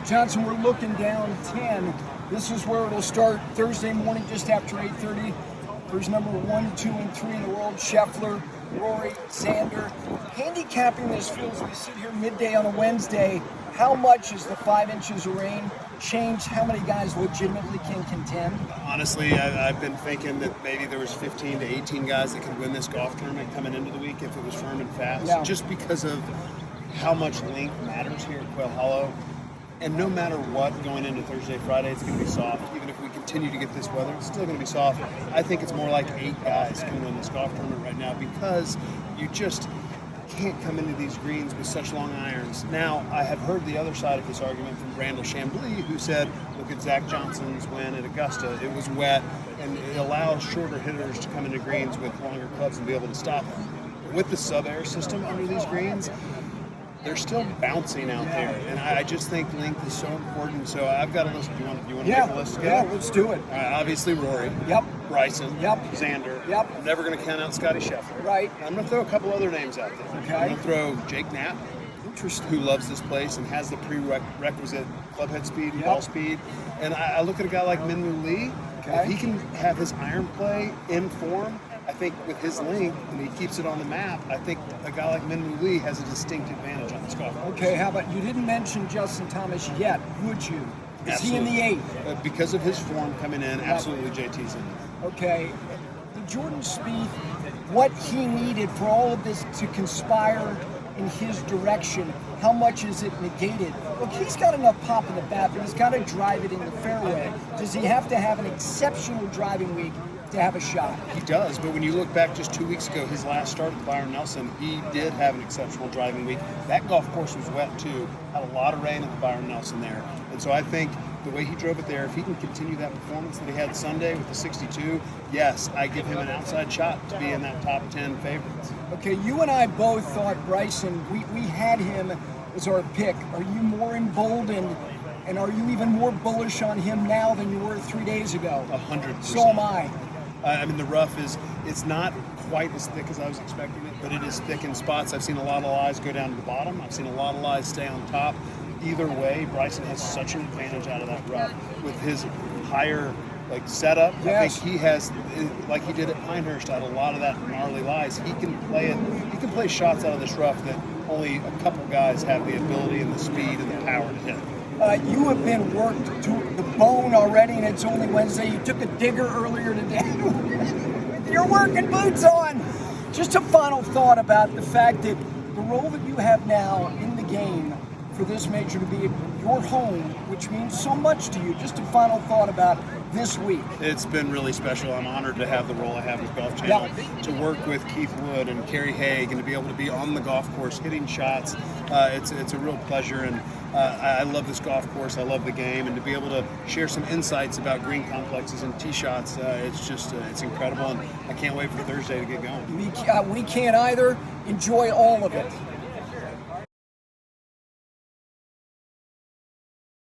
Johnson, we're looking down 10. This is where it'll start Thursday morning just after 8:30. There's number 1, 2, and 3 in the world, Scheffler, Rory, Xander. Handicapping this field as we sit here midday on a Wednesday, how much has the 5 inches of rain changed how many guys legitimately can contend? Honestly, I've been thinking that maybe there was 15 to 18 guys that could win this golf tournament coming into the week if it was firm and fast, just because of how much length matters here at Quail Hollow. And no matter what, going into Thursday, Friday, it's going to be soft. Even if we continue to get this weather, it's still going to be soft. I think it's more like 8 guys can win this golf tournament right now because you just can't come into these greens with such long irons. Now, I have heard the other side of this argument from Randall Chambly, who said, look at Zach Johnson's win at Augusta. It was wet, and it allows shorter hitters to come into greens with longer clubs and be able to stop them. With the sub-air system under these greens, they're still bouncing out there, and I just think length is so important. So I've got a list. Do you want to make a list together? Yeah, let's do it. Obviously, Rory. Yep. Bryson. Yep. Xander. Yep. I'm never going to count out Scotty Scheffler. Right. I'm going to throw a couple other names out there. Okay. I'm going to throw Jake Knapp, Interesting. who loves this place and has the prerequisite club head speed and ball speed. And I look at a guy like Minwoo Lee. Okay. If he can have his iron play in form, I think with his length, and he keeps it on the map, I think a guy like Minwoo Lee has a distinct advantage on this golf course. Okay, how about, you didn't mention Justin Thomas yet, would you? Is he in the 8? Because of his form coming in, absolutely JT's in there. Okay, the Jordan Spieth, what he needed for all of this to conspire in his direction, how much is it negated? Look, he's got enough pop in the bat, but he's got to drive it in the fairway. Does he have to have an exceptional driving week to have a shot? He does, but when you look back just 2 weeks ago, his last start at the Byron Nelson, he did have an exceptional driving week. That golf course was wet too, had a lot of rain at the Byron Nelson there. And so I think the way he drove it there, if he can continue that performance that he had Sunday with the 62, yes, I give him an outside shot to be in that top 10 favorites. Okay, you and I both thought Bryson, we had him as our pick. Are you more emboldened, and are you even more bullish on him now than you were 3 days ago? 100%. So am I. I mean, the rough it's not quite as thick as I was expecting it, but it is thick in spots. I've seen a lot of lies go down to the bottom. I've seen a lot of lies stay on top. Either way, Bryson has such an advantage out of that rough with his higher setup. Yes. I think he has, like he did at Pinehurst, out a lot of that gnarly lies. He can play it. He can play shots out of this rough that only a couple guys have the ability and the speed and the power to hit. You have been worked to the bone already, and it's only Wednesday. You took a digger earlier today with your working boots on. Just a final thought about the fact that the role that you have now in the game for this major to be your home, which means so much to you. Just a final thought about this week. It's been really special. I'm honored to have the role I have with Golf Channel, to work with Keith Wood and Kerry Haig, and to be able to be on the golf course hitting shots. It's a real pleasure, and I love this golf course. I love the game, and to be able to share some insights about green complexes and tee shots, it's incredible, and I can't wait for Thursday to get going. We can't either. Enjoy all of it.